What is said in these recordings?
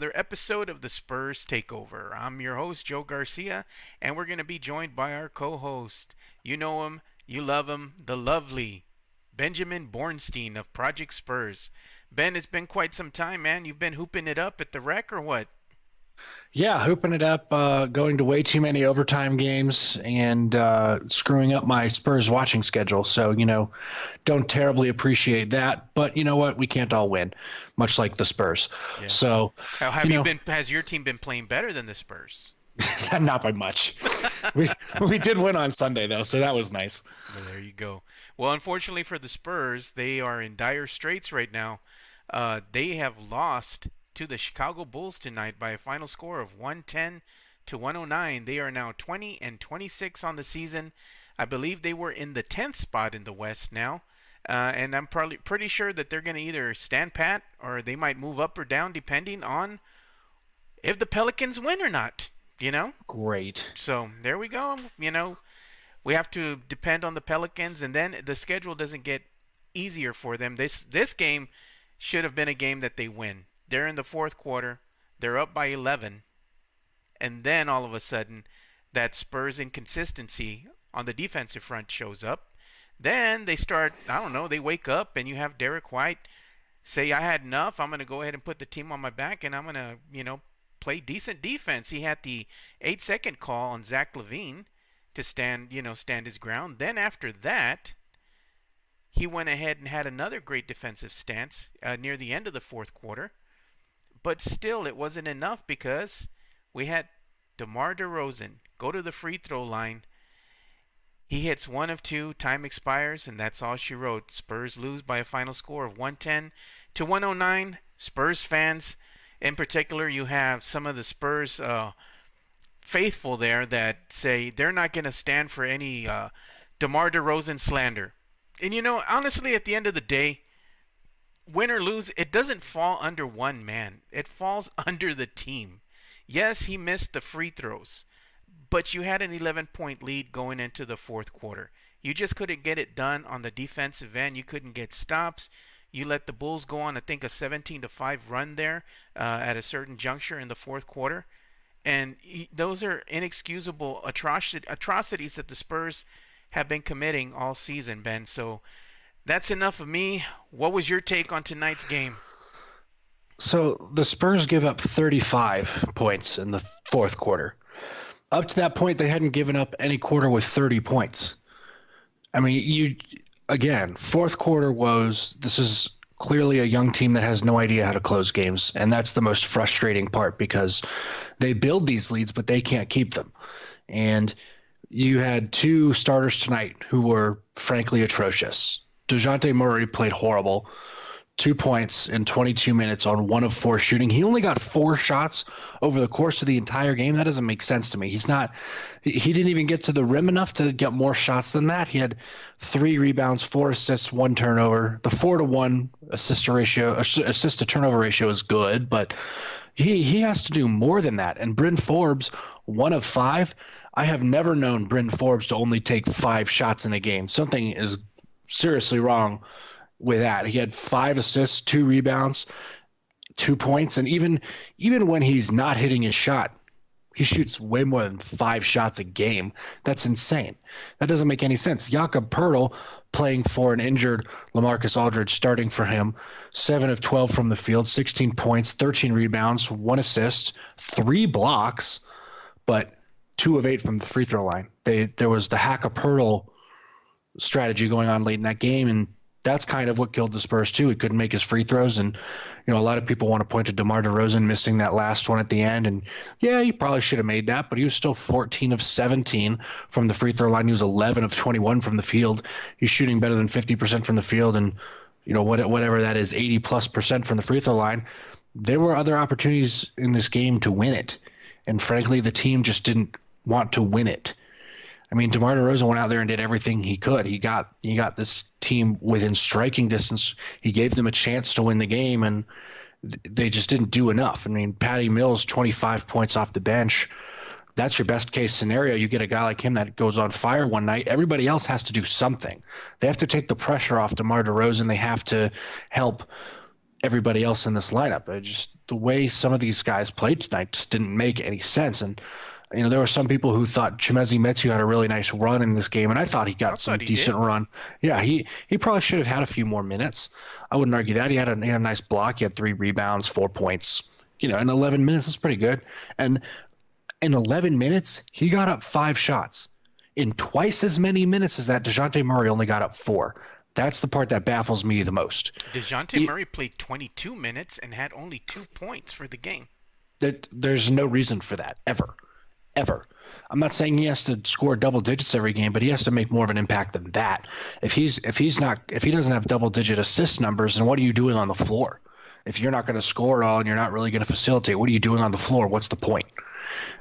another episode of the Spurs Takeover. I'm your host, Joe Garcia, and we're going to be joined by our co-host. You know him, you love him, the lovely Benjamin Bornstein of Project Spurs. Ben, it's been quite some time, man. You've been hooping it up at the Rec or what? Yeah, hooping it up, going to way too many overtime games and screwing up my Spurs watching schedule. So, don't terribly appreciate that. But you know what? We can't all win, much like the Spurs. Yeah. So, Has your team been playing better than the Spurs? not by much. We did win on Sunday, though, so that was nice. Well, there you go. Well, unfortunately for the Spurs, they are in dire straits right now. They have lost to the Chicago Bulls tonight by a final score of 110 to 109. They are now 20 and 26 on the season. I believe they were in the 10th spot in the West now. And I'm probably pretty sure that they're going to either stand pat or they might move up or down depending on if the Pelicans win or not, Great. So there we go. We have to depend on the Pelicans, and then the schedule doesn't get easier for them. This game should have been a game that they win. They're in the fourth quarter. They're up by 11. And then all of a sudden, that Spurs inconsistency on the defensive front shows up. Then they start, they wake up and you have Derek White say, I had enough. I'm going to go ahead and put the team on my back and I'm going to, play decent defense. He had the 8-second call on Zach LaVine to stand his ground. Then after that, he went ahead and had another great defensive stance near the end of the fourth quarter. But still, it wasn't enough because we had DeMar DeRozan go to the free throw line. He hits one of two, time expires, and that's all she wrote. Spurs lose by a final score of 110 to 109. Spurs fans, in particular, you have some of the Spurs faithful there that say they're not going to stand for any DeMar DeRozan slander. And honestly, at the end of the day, win or lose, it doesn't fall under one man. It falls under the team. Yes, he missed the free throws, but you had an 11-point lead going into the fourth quarter. You just couldn't get it done on the defensive end. You couldn't get stops. You let the Bulls go on, I think, a 17-5 run there at a certain juncture in the fourth quarter. And those are inexcusable atrocities that the Spurs have been committing all season, Ben. So that's enough of me. What was your take on tonight's game? So the Spurs give up 35 points in the fourth quarter. Up to that point, they hadn't given up any quarter with 30 points. I mean, fourth quarter this is clearly a young team that has no idea how to close games. And that's the most frustrating part because they build these leads, but they can't keep them. And you had two starters tonight who were frankly atrocious. DeJounte Murray played horrible. 2 points in 22 minutes on 1 of 4 shooting. He only got 4 shots over the course of the entire game. That doesn't make sense to me. He didn't even get to the rim enough to get more shots than that. He had 3 rebounds, 4 assists, 1 turnover. The 4-to-1 assist to turnover ratio is good, but he has to do more than that. And Bryn Forbes, 1 of 5. I have never known Bryn Forbes to only take 5 shots in a game. Something is seriously wrong with that. He had 5 assists, 2 rebounds, 2 points, and even when he's not hitting his shot, he shoots way more than 5 shots a game. That's insane. That doesn't make any sense. Jakob Poeltl playing for an injured LaMarcus Aldridge, starting for him, 7 of 12 from the field, 16 points, 13 rebounds, 1 assist, 3 blocks, but 2 of 8 from the free throw line. There was the Jakob Poeltl strategy going on late in that game, and that's kind of what killed the Spurs too. He couldn't make his free throws, and a lot of people want to point to DeMar DeRozan missing that last one at the end, and yeah, he probably should have made that, but he was still 14 of 17 from the free throw line. He was 11 of 21 from the field. He's shooting better than 50% from the field, and whatever that is, 80+% from the free throw line. There were other opportunities in this game to win it, and frankly, the team just didn't want to win it. I mean, DeMar DeRozan went out there and did everything he could. He got this team within striking distance. He gave them a chance to win the game, and they just didn't do enough. I mean, Patty Mills, 25 points off the bench. That's your best case scenario. You get a guy like him that goes on fire one night. Everybody else has to do something. They have to take the pressure off DeMar DeRozan. They have to help everybody else in this lineup. The way some of these guys played tonight just didn't make any sense. And there were some people who thought Chimezie Metu had a really nice run in this game, and I thought he I got some thought he decent did. run. Yeah, he probably should have had a few more minutes. I wouldn't argue that. He had a nice block. He had 3 rebounds, 4 points. In 11 minutes, that's pretty good. And in 11 minutes, he got up 5 shots. In twice as many minutes as that, DeJounte Murray only got up 4. That's the part that baffles me the most. DeJounte Murray played 22 minutes and had only 2 points for the game. There's no reason for that, ever. Ever. I'm not saying he has to score double digits every game, but he has to make more of an impact than that. If he doesn't have double digit assist numbers, then what are you doing on the floor? If you're not going to score at all and you're not really going to facilitate, what are you doing on the floor? What's the point?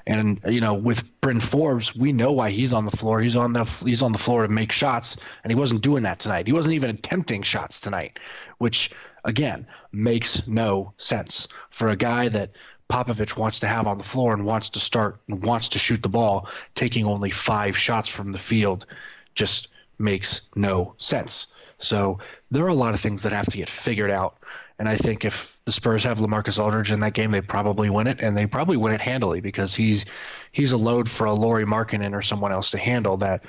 And with Bryn Forbes, we know why he's on the floor. He's on the floor to make shots, and he wasn't doing that tonight. He wasn't even attempting shots tonight, which again makes no sense for a guy that Popovich wants to have on the floor and wants to start and wants to shoot the ball. Taking only 5 shots from the field just makes no sense. So there are a lot of things that have to get figured out. And I think if the Spurs have LaMarcus Aldridge in that game, they probably win it, and they probably win it handily because he's a load for a Lauri Markkanen or someone else to handle that.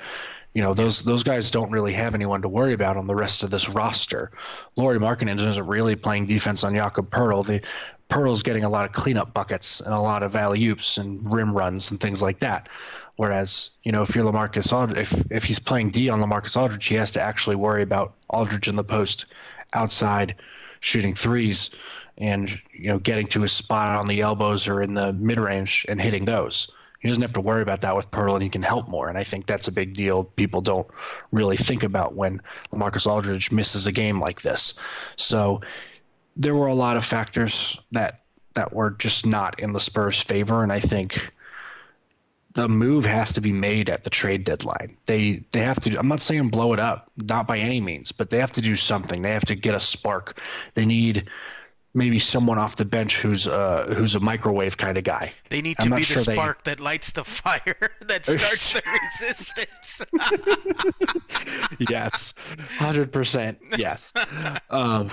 Those guys don't really have anyone to worry about on the rest of this roster. Lauri Markkanen isn't really playing defense on Jakob Poeltl. Poeltl's getting a lot of cleanup buckets and a lot of alley-oops and rim runs and things like that. Whereas, if you're LaMarcus Aldridge, if he's playing D on LaMarcus Aldridge, he has to actually worry about Aldridge in the post outside shooting threes and getting to his spot on the elbows or in the mid-range and hitting those. He doesn't have to worry about that with Poeltl, and he can help more. And I think that's a big deal people don't really think about when LaMarcus Aldridge misses a game like this. So there were a lot of factors that were just not in the Spurs' favor, and I think the move has to be made at the trade deadline. They have to. I'm not saying blow it up, not by any means, but they have to do something. They have to get a spark. They need maybe someone off the bench who's a microwave kind of guy. They need to be the spark that lights the fire that starts the resistance. Yes, 100%. Yes. Oh,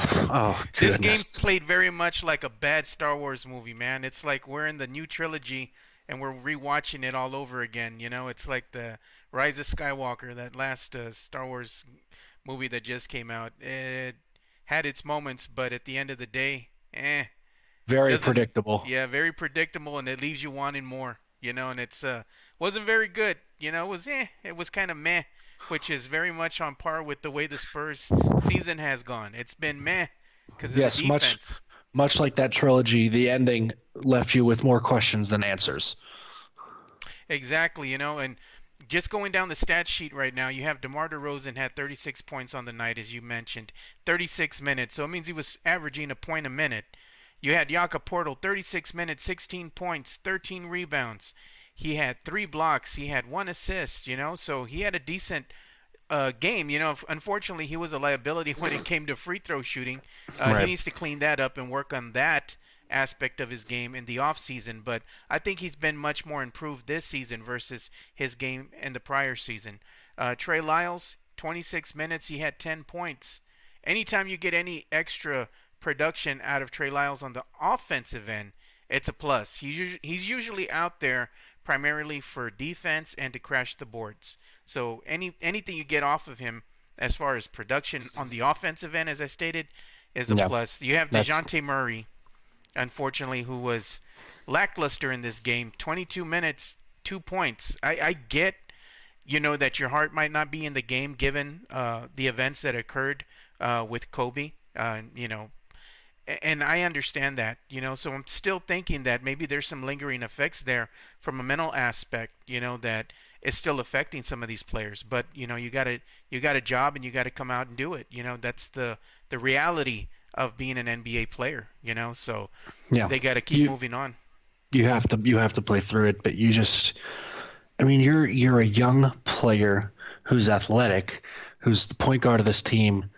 this game goodness. played very much like a bad Star Wars movie, man. It's like we're in the new trilogy and we're rewatching it all over again. It's like the Rise of Skywalker, that last Star Wars movie that just came out. It had its moments, but at the end of the day, Very predictable. Yeah, very predictable, and it leaves you wanting more. And it's wasn't very good. It was kind of meh, which is very much on par with the way the Spurs season has gone. It's been meh because of the defense. Much like that trilogy, the ending left you with more questions than answers. Exactly, and just going down the stat sheet right now, you have DeMar DeRozan had 36 points on the night, as you mentioned, 36 minutes. So it means he was averaging a point a minute. You had Jakob Poeltl, 36 minutes, 16 points, 13 rebounds. He had 3 blocks. He had 1 assist, so he had a decent game. Unfortunately, he was a liability when it came to free throw shooting. Right. He needs to clean that up and work on that aspect of his game in the offseason, but I think he's been much more improved this season versus his game in the prior season. Trey Lyles, 26 minutes, he had 10 points. Anytime you get any extra production out of Trey Lyles on the offensive end, it's a plus. He's usually out there primarily for defense and to crash the boards. So anything you get off of him as far as production on the offensive end, as I stated, is a plus. You have DeJounte Murray, unfortunately, who was lackluster in this game. 22 minutes, 2 points. I get, that your heart might not be in the game given the events that occurred with Kobe, and I understand that, so I'm still thinking that maybe there's some lingering effects there from a mental aspect, that is still affecting some of these players. But, you got a job and you got to come out and do it. That's the reality of being an NBA player, so they got to keep moving on. You have to play through it, but you're a young player who's athletic, who's the point guard of this team.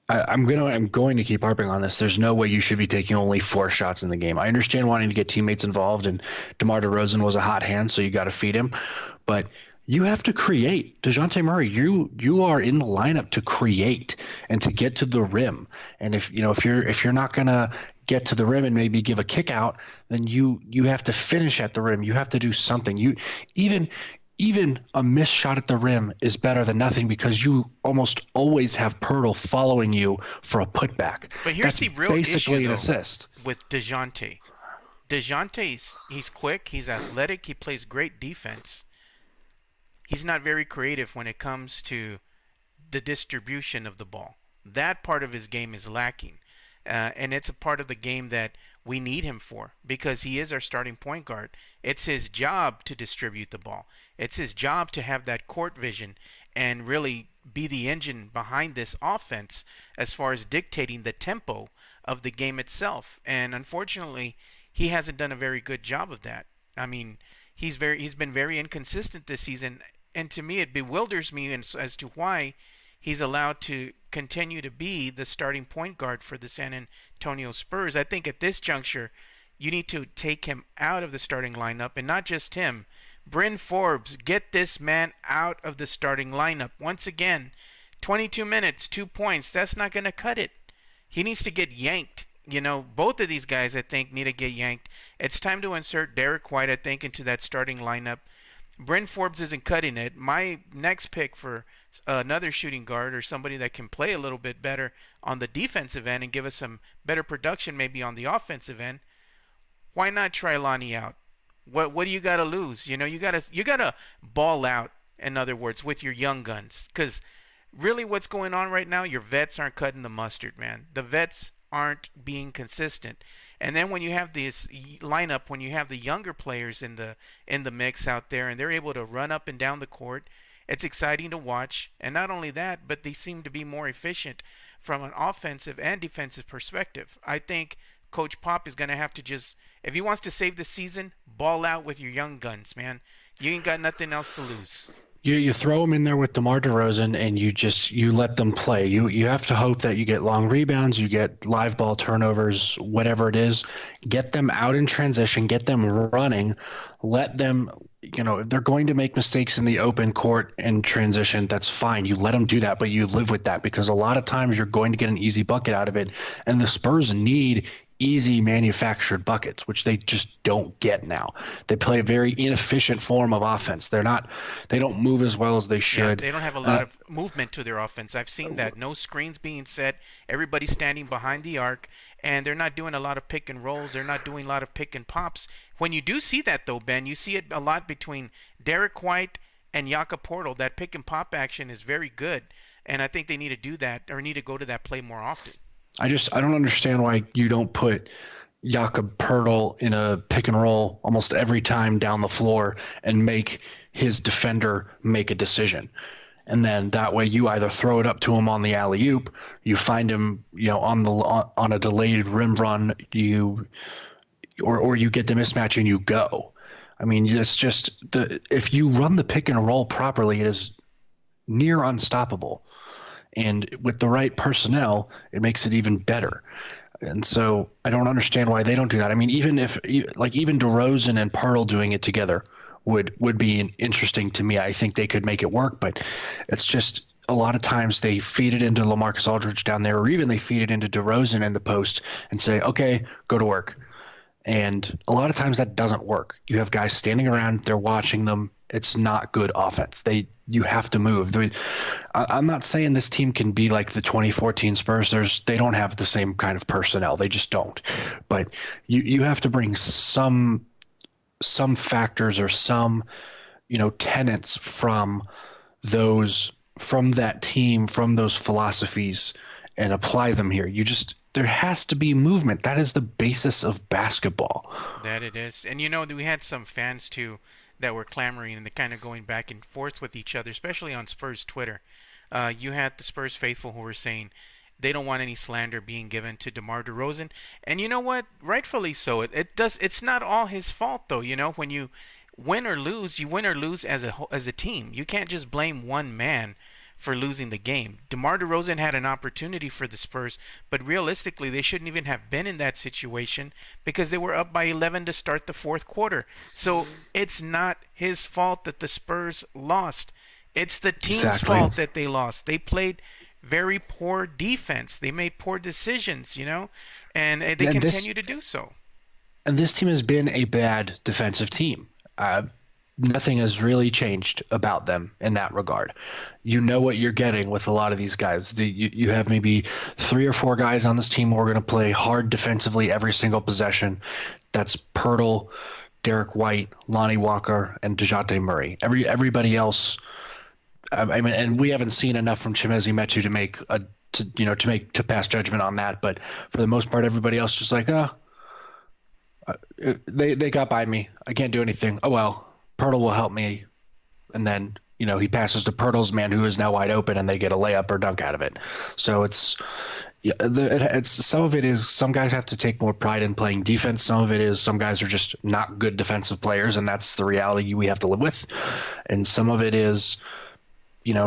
I'm going to keep harping on this. There's no way you should be taking only 4 shots in the game. I understand wanting to get teammates involved, and DeMar DeRozan was a hot hand, so you got to feed him. But You have to create. DeJounte Murray, you are in the lineup to create and to get to the rim. And if you're not gonna get to the rim and maybe give a kick out, then you have to finish at the rim. You have to do something. Even even a missed shot at the rim is better than nothing because you almost always have Pirtle following you for a putback. But here's That's the real issue, basically an though, assist. with DeJounte. DeJounte's he's quick, he's athletic, he plays great defense. He's not very creative when it comes to the distribution of the ball. That part of his game is lacking. And it's a part of the game that we need him for because he is our starting point guard. It's his job to distribute the ball. It's his job to have that court vision and really be the engine behind this offense as far as dictating the tempo of the game itself. And unfortunately, he hasn't done a very good job of that. I mean, he's been very inconsistent this season, and to me, it bewilders me as to why he's allowed to continue to be the starting point guard for the San Antonio Spurs. I think at this juncture, you need to take him out of the starting lineup, and not just him. Bryn Forbes, get this man out of the starting lineup. Once again, 22 minutes, 2 points. That's not going to cut it. He needs to get yanked. Both of these guys, I think, need to get yanked. It's time to insert Derek White, I think, into that starting lineup. Bryn Forbes isn't cutting it. My next pick for another shooting guard or somebody that can play a little bit better on the defensive end and give us some better production maybe on the offensive end, why not try Lonnie out? What do you got to lose? You gotta ball out, in other words, with your young guns. Because really what's going on right now, your vets aren't cutting the mustard, man. The vets aren't being consistent. And then when you have this lineup, when you have the younger players in the mix out there and they're able to run up and down the court, it's exciting to watch. And not only that, but they seem to be more efficient from an offensive and defensive perspective. I think Coach Pop is going to have to just, if he wants to save the season, ball out with your young guns, man. You ain't got nothing else to lose. You throw them in there with DeMar DeRozan and you let them play. You have to hope that you get long rebounds, you get live ball turnovers, whatever it is. Get them out in transition, get them running, let them, if they're going to make mistakes in the open court and transition, that's fine. You let them do that, but you live with that because a lot of times you're going to get an easy bucket out of it. And the Spurs need easy manufactured buckets, which they just don't get now. They play a very inefficient form of offense. They don't move as well as they should. Yeah, they don't have a lot of movement to their offense. I've seen that. No screens being set. Everybody's standing behind the arc, and they're not doing a lot of pick and rolls. They're not doing a lot of pick and pops. When you do see that, though, Ben, you see it a lot between Derek White and Jakob Poeltl. That pick and pop action is very good, and I think they need to do that or need to go to that play more often. I don't understand why you don't put Jakob Poeltl in a pick and roll almost every time down the floor and make his defender make a decision. And then that way you either throw it up to him on the alley-oop, you find him, on a delayed rim run, or you get the mismatch and you go. I mean, it's just if you run the pick and roll properly, it is near unstoppable. And with the right personnel, it makes it even better. And so I don't understand why they don't do that. I mean, even DeRozan and Pirtle doing it together would be interesting to me. I think they could make it work, but it's just a lot of times they feed it into LaMarcus Aldridge down there, or even they feed it into DeRozan in the post and say, okay, go to work. And a lot of times that doesn't work. You have guys standing around, they're watching them. It's not good offense. You have to move. I'm not saying this team can be like the 2014 Spurs. They don't have the same kind of personnel. They just don't. But you have to bring some factors or some tenets from that team, from those philosophies, and apply them here. There has to be movement. That is the basis of basketball. That it is. And we had some fans too that were clamoring and they're kind of going back and forth with each other, especially on Spurs Twitter. You had the Spurs faithful who were saying they don't want any slander being given to DeMar DeRozan. And you know what? Rightfully so. It's not all his fault though. When you win or lose, you win or lose as a team. You can't just blame one man for losing the game. DeMar DeRozan had an opportunity for the Spurs, but realistically, they shouldn't even have been in that situation because they were up by 11 to start the fourth quarter. So it's not his fault that the Spurs lost. It's the team's Exactly. fault that they lost. They played very poor defense. They made poor decisions, and they And this continue to do so. and this team has been a bad defensive team. Nothing has really changed about them in that regard. You know what you're getting with a lot of these guys. You have maybe 3 or 4 guys on this team who are going to play hard defensively every single possession. That's Pirtle, Derek White, Lonnie Walker, and DeJounte Murray. Everybody else, I mean, and we haven't seen enough from Chimezie Metu to pass judgment on that. But for the most part, everybody else just like, they got by me. I can't do anything. Oh well. Pirtle will help me, and then he passes to Pirtle's man, who is now wide open, and they get a layup or dunk out of it. So it's some of it is some guys have to take more pride in playing defense. Some of it is some guys are just not good defensive players, and that's the reality we have to live with. And some of it is,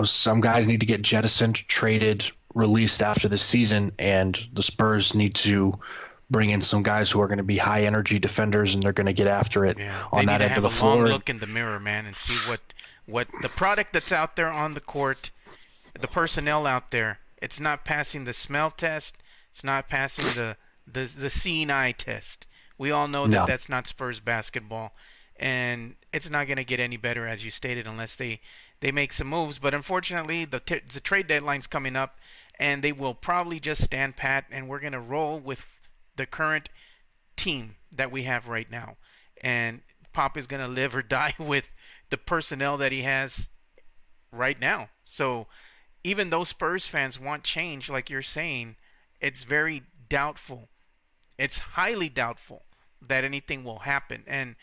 some guys need to get jettisoned, traded, released after the season, and the Spurs need to bring in some guys who are going to be high energy defenders, and they're going to get after it on that end of the floor. They need to have a long look in the mirror, man, and see what the product that's out there on the court, the personnel out there. It's not passing the smell test. It's not passing the seeing eye test. We all know that that's not Spurs basketball, and it's not going to get any better, as you stated, unless they make some moves. But unfortunately, the trade deadline's coming up, and they will probably just stand pat, and we're going to roll with the current team that we have right now. And Pop is going to live or die with the personnel that he has right now. So even though Spurs fans want change, like you're saying, it's very doubtful. It's highly doubtful that anything will happen. And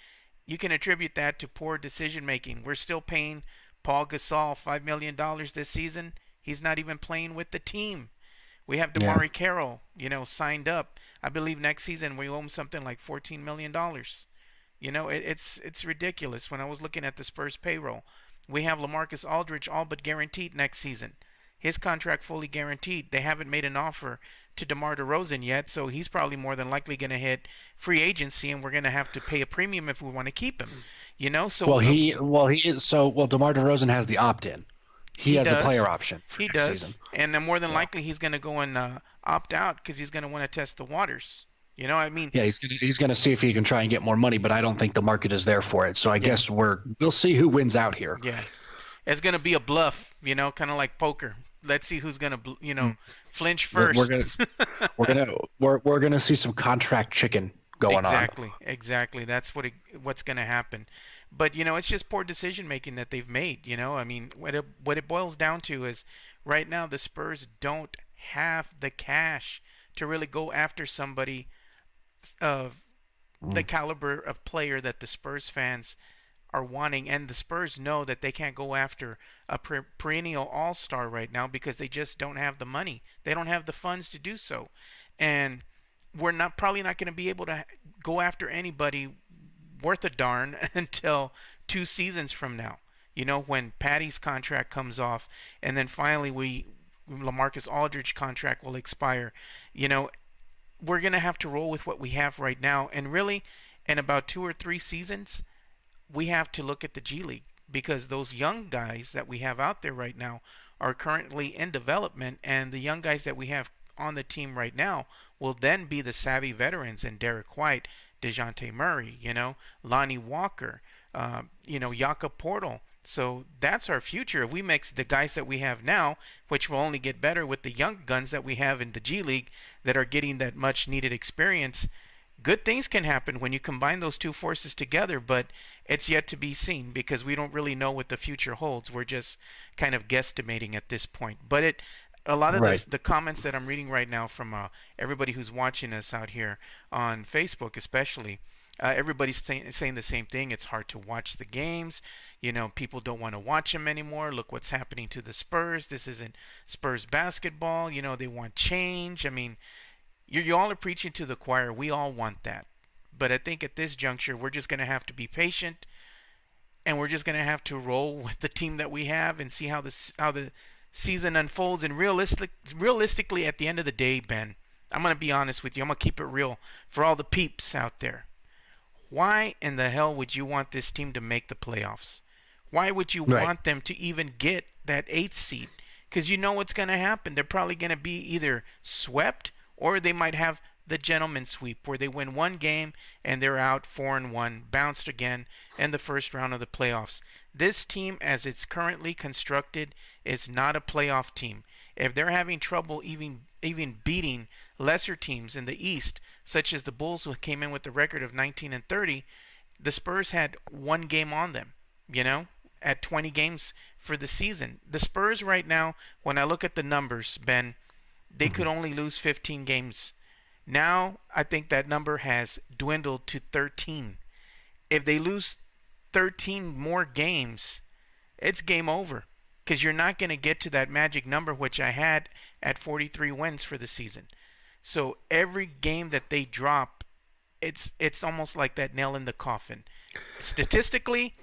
you can attribute that to poor decision making. We're still paying Paul Gasol $5 million this season. He's not even playing with the team. We have DeMar Carroll, signed up. I believe next season we owe him something like $14 million. It's ridiculous. When I was looking at the Spurs payroll, we have LaMarcus Aldridge all but guaranteed next season. His contract fully guaranteed. They haven't made an offer to DeMar DeRozan yet, so he's probably more than likely going to hit free agency, and we're going to have to pay a premium if we want to keep him. So DeMar DeRozan has the opt-in. He has a player option for next season. And then more than likely he's going to go and opt out because he's going to want to test the waters. Yeah, he's gonna see if he can try and get more money, but I don't think the market is there for it. So I guess we'll see who wins out here. Yeah, it's going to be a bluff. Kind of like poker. Let's see who's going to flinch first. We're gonna see some contract chicken going on. Exactly. That's what's going to happen. But it's just poor decision making that they've made. What it boils down to is right now the Spurs don't have the cash to really go after somebody of the caliber of player that the Spurs fans are wanting, and the Spurs know that they can't go after a perennial all-star right now because they just don't have the money. They don't have the funds to do so, and we're probably not going to be able to go after anybody worth a darn until 2 seasons from now. When Patty's contract comes off, and then finally LaMarcus Aldridge contract will expire. We're going to have to roll with what we have right now. And really, in about 2 or 3 seasons, we have to look at the G League because those young guys that we have out there right now are currently in development, and the young guys that we have on the team right now will then be the savvy veterans in Derek White, DeJounte Murray, Lonnie Walker, Jakob Portal. So that's our future. If we mix the guys that we have now, which will only get better with the young guns that we have in the G League that are getting that much needed experience, good things can happen when you combine those two forces together, but it's yet to be seen because we don't really know what the future holds. We're just kind of guesstimating at this point. But a lot of the comments that I'm reading right now from everybody who's watching us out here on Facebook especially, everybody's saying the same thing. It's hard to watch the games. People don't want to watch them anymore. Look what's happening to the Spurs. This isn't Spurs basketball. They want change. I mean, you all are preaching to the choir. We all want that. But I think at this juncture, we're just going to have to be patient, and we're just going to have to roll with the team that we have and see how the season unfolds, and realistically, at the end of the day, Ben, I'm gonna be honest with you. I'm gonna keep it real for all the peeps out there. Why in the hell would you want this team to make the playoffs? Why would you Right. want them to even get that eighth seed? Because you know what's going to happen. They're probably going to be either swept or they might have the gentleman sweep where they win one game and they're out 4-1, bounced again in the first round of the playoffs. This team, as it's currently constructed, is not a playoff team. If they're having trouble even beating lesser teams in the East, such as the Bulls, who came in with a record of 19-30, the Spurs had one game on them. You know, at 20 games for the season. The Spurs right now, when I look at the numbers, Ben, they could only lose 15 games. Now, I think that number has dwindled to 13. If they lose 13 more games, it's game over. Because you're not going to get to that magic number, which I had at 43 wins for the season. So every game that they drop, it's almost like that nail in the coffin. Statistically,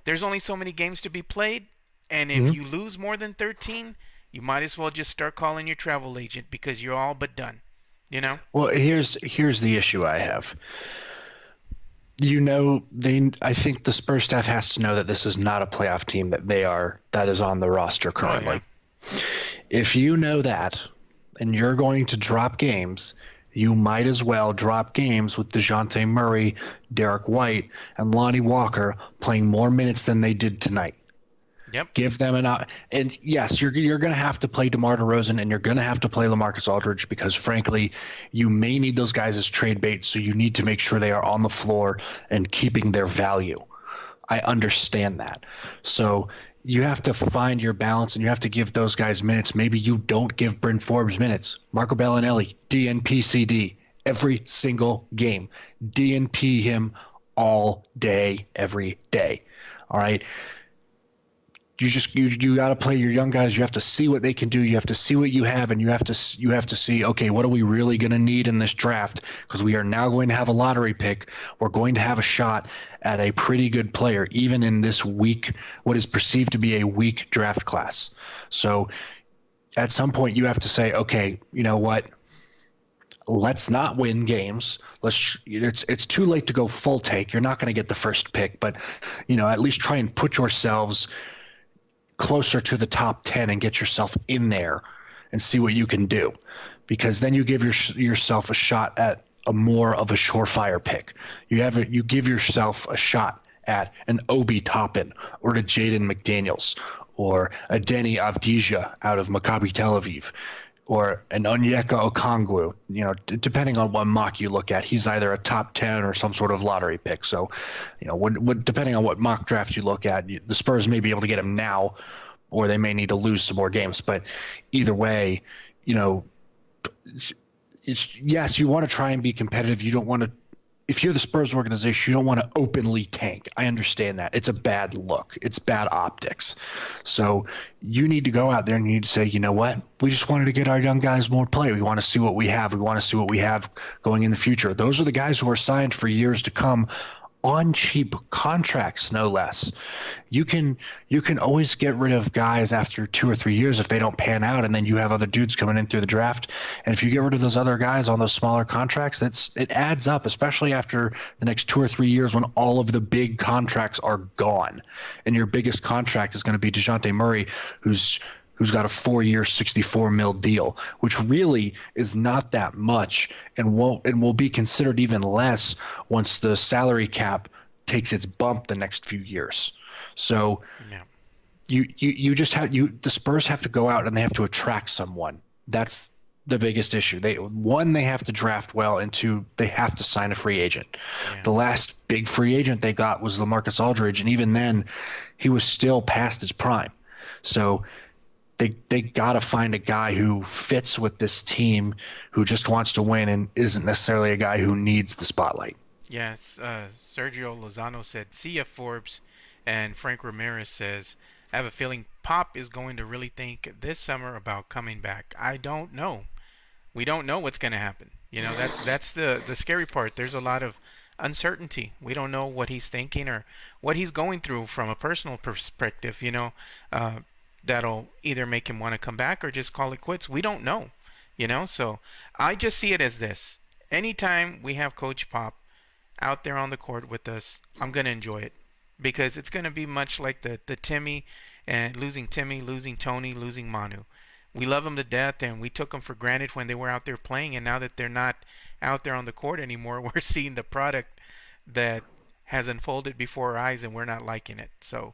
there's only so many games to be played, and if you lose more than 13, you might as well just start calling your travel agent because you're all but done. You know? Well, here's the issue I have. I think the Spurs staff has to know that this is not a playoff team that is on the roster currently. Oh, yeah. If you know that and you're going to drop games, you might as well drop games with DeJounte Murray, Derek White, and Lonnie Walker playing more minutes than they did tonight. Yep. Give them and yes, you're going to have to play DeMar DeRozan and you're going to have to play LaMarcus Aldridge because frankly, you may need those guys as trade bait, so you need to make sure they are on the floor and keeping their value. I understand that. So you have to find your balance and you have to give those guys minutes. Maybe you don't give Bryn Forbes minutes. Marco Bellinelli, DNP-CD, every single game. DNP him all day, every day. All right? You got to play your young guys. You have to see what they can do. You have to see what you have, and you have to see, okay, what are we really going to need in this draft? Because we are now going to have a lottery pick. We're going to have a shot at a pretty good player, even in this weak, what is perceived to be a weak draft class. So at some point you have to say, okay, you know what? Let's not win games. It's too late to go full take. You're not going to get the first pick, but at least try and put yourselves closer to the top 10 and get yourself in there and see what you can do, because then you give yourself a shot at a more of a surefire pick. You give yourself a shot at an Obi Toppin or to Jaden McDaniels or a Denny Avdija out of Maccabi Tel Aviv or an Onyeka Okongwu. Depending on what mock you look at, he's either a top 10 or some sort of lottery pick. So, depending on what mock draft you look at, the Spurs may be able to get him now, or they may need to lose some more games. But either way, yes, you want to try and be competitive. You don't want to. If you're the Spurs organization, you don't want to openly tank. I understand that. It's a bad look. It's bad optics. So you need to go out there and you need to say, you know what? We just wanted to get our young guys more play. We want to see what we have. We want to see what we have going in the future. Those are the guys who are signed for years to come on cheap contracts, no less. You can always get rid of guys after 2 or 3 years if they don't pan out, and then you have other dudes coming in through the draft. And if you get rid of those other guys on those smaller contracts, it adds up, especially after the next 2 or 3 years when all of the big contracts are gone. And your biggest contract is going to be DeJounte Murray, who's got a 4-year, $64 million deal, which really is not that much and will be considered even less once the salary cap takes its bump the next few years. So Yeah. the Spurs have to go out and they have to attract someone. That's the biggest issue. They have to draft well, and 2, they have to sign a free agent. Yeah. The last big free agent they got was LaMarcus Aldridge, and even then he was still past his prime. So they got to find a guy who fits with this team, who just wants to win and isn't necessarily a guy who needs the spotlight. Yes, Sergio Lozano said, "See ya, Forbes," and Frank Ramirez says, "I have a feeling Pop is going to really think this summer about coming back." I don't know. We don't know what's going to happen. That's the scary part. There's a lot of uncertainty. We don't know what he's thinking or what he's going through from a personal perspective. that'll either make him want to come back or just call it quits. We don't know, you know. So I just see it as this: anytime we have Coach Pop out there on the court with us, I'm gonna enjoy it because it's gonna be much like the Timmy and Timmy, losing Tony, losing Manu. We love them to death, and we took them for granted when they were out there playing, and now that they're not out there on the court anymore, we're seeing the product that has unfolded before our eyes, and we're not liking it. So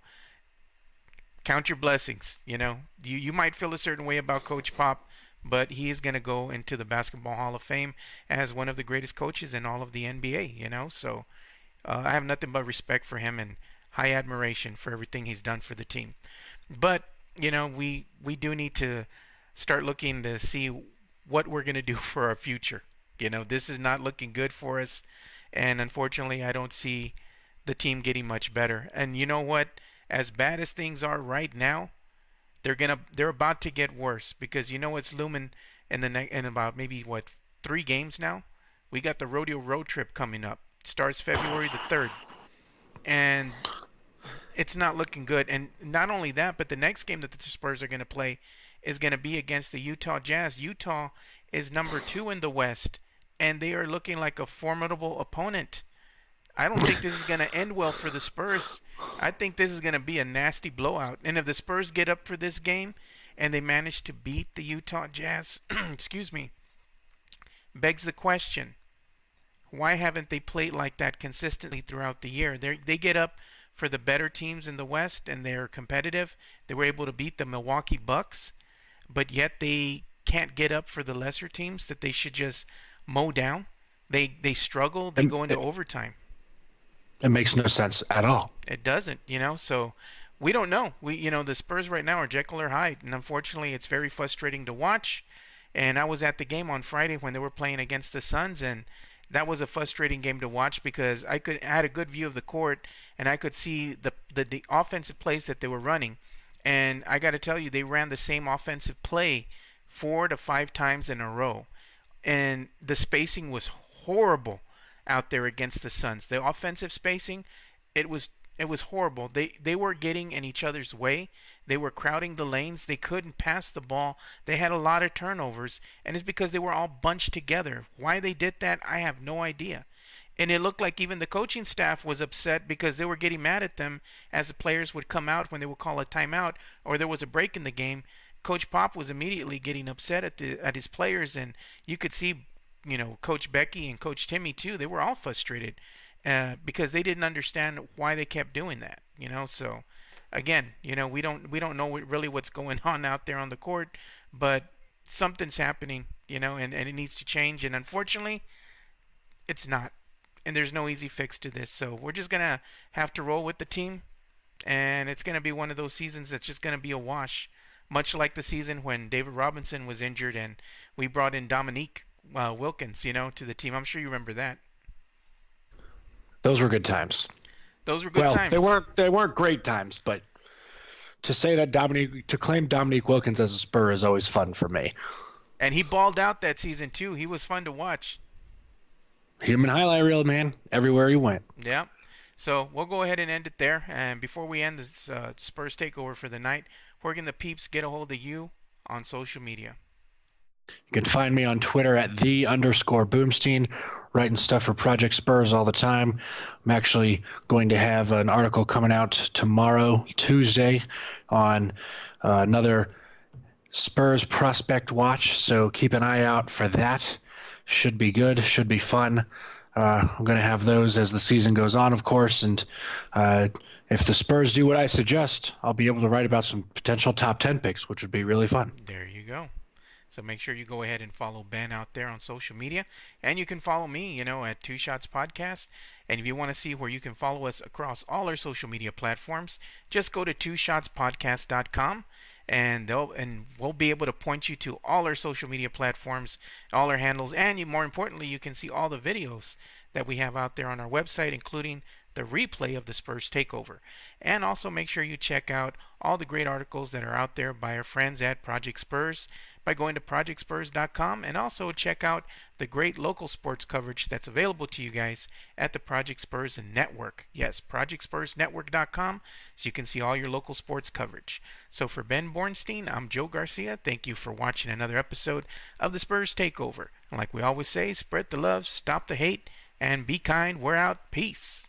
count your blessings. You know, you might feel a certain way about Coach Pop, but he is going to go into the Basketball Hall of Fame as one of the greatest coaches in all of the NBA. You know, so I have nothing but respect for him and high admiration for everything he's done for the team. But you know, we do need to start looking to see what we're going to do for our future. You know, this is not looking good for us, and unfortunately, I don't see the team getting much better. And you know what? As bad as things are right now, they're about to get worse because you know what's looming in about maybe what 3 games now. We got the rodeo road trip coming up. It starts February the 3rd, and it's not looking good. And not only that, but the next game that the Spurs are going to play is going to be against the Utah Jazz. Utah is number 2 in the West, and they are looking like a formidable opponent. I don't think this is going to end well for the Spurs. I think this is going to be a nasty blowout. And if the Spurs get up for this game and they manage to beat the Utah Jazz, excuse me, begs the question, why haven't they played like that consistently throughout the year? They get up for the better teams in the West and they're competitive. They were able to beat the Milwaukee Bucks, but yet they can't get up for the lesser teams that they should just mow down. They struggle. They go into overtime. It makes no sense at all. It doesn't, you know. So we don't know. The Spurs right now are Jekyll or Hyde, and unfortunately, it's very frustrating to watch. And I was at the game on Friday when they were playing against the Suns, and that was a frustrating game to watch because I had a good view of the court, and I could see the offensive plays that they were running. And I got to tell you, they ran the same offensive play 4 to 5 times in a row, and the spacing was horrible out there against the Suns. The offensive spacing, it was horrible. They were getting in each other's way. They were crowding the lanes. They couldn't pass the ball. They had a lot of turnovers, and it's because they were all bunched together. Why they did that, I have no idea. And it looked like even the coaching staff was upset because they were getting mad at them as the players would come out when they would call a timeout or there was a break in the game. Coach Pop was immediately getting upset at his players, and you could see, Coach Becky and Coach Timmy too. They were all frustrated because they didn't understand why they kept doing that. So again, we don't know really what's going on out there on the court, but something's happening, and it needs to change. And unfortunately, it's not. And there's no easy fix to this. So we're just gonna have to roll with the team, and it's gonna be one of those seasons that's just gonna be a wash. Much like the season when David Robinson was injured and we brought in Dominique Wilkins, to the team. I'm sure you remember that. Those were good times. Those were good times. They weren't great times, but to claim Dominique Wilkins as a Spur is always fun for me. And he balled out that season too. He was fun to watch. Human highlight reel, man. Everywhere he went. Yeah. So we'll go ahead and end it there. And before we end this Spurs takeover for the night, where can the peeps get a hold of you on social media? You can find me on Twitter at @the_Bornstein, writing stuff for Project Spurs all the time. I'm actually going to have an article coming out tomorrow, Tuesday, on another Spurs prospect watch. So keep an eye out for that. Should be good. Should be fun. I'm going to have those as the season goes on, of course. And if the Spurs do what I suggest, I'll be able to write about some potential top 10 picks, which would be really fun. There you go. So make sure you go ahead and follow Ben out there on social media. And you can follow me, at Two Shots Podcast. And if you want to see where you can follow us across all our social media platforms, just go to twoshotspodcast.com. And we'll be able to point you to all our social media platforms, all our handles, and more importantly, you can see all the videos that we have out there on our website, including the replay of the Spurs Takeover. And also make sure you check out all the great articles that are out there by our friends at Project Spurs by going to projectspurs.com, and also check out the great local sports coverage that's available to you guys at the Project Spurs Network. Yes, projectspursnetwork.com, so you can see all your local sports coverage. So for Ben Bornstein, I'm Joe Garcia. Thank you for watching another episode of the Spurs Takeover. And like we always say, spread the love, stop the hate, and be kind. We're out. Peace.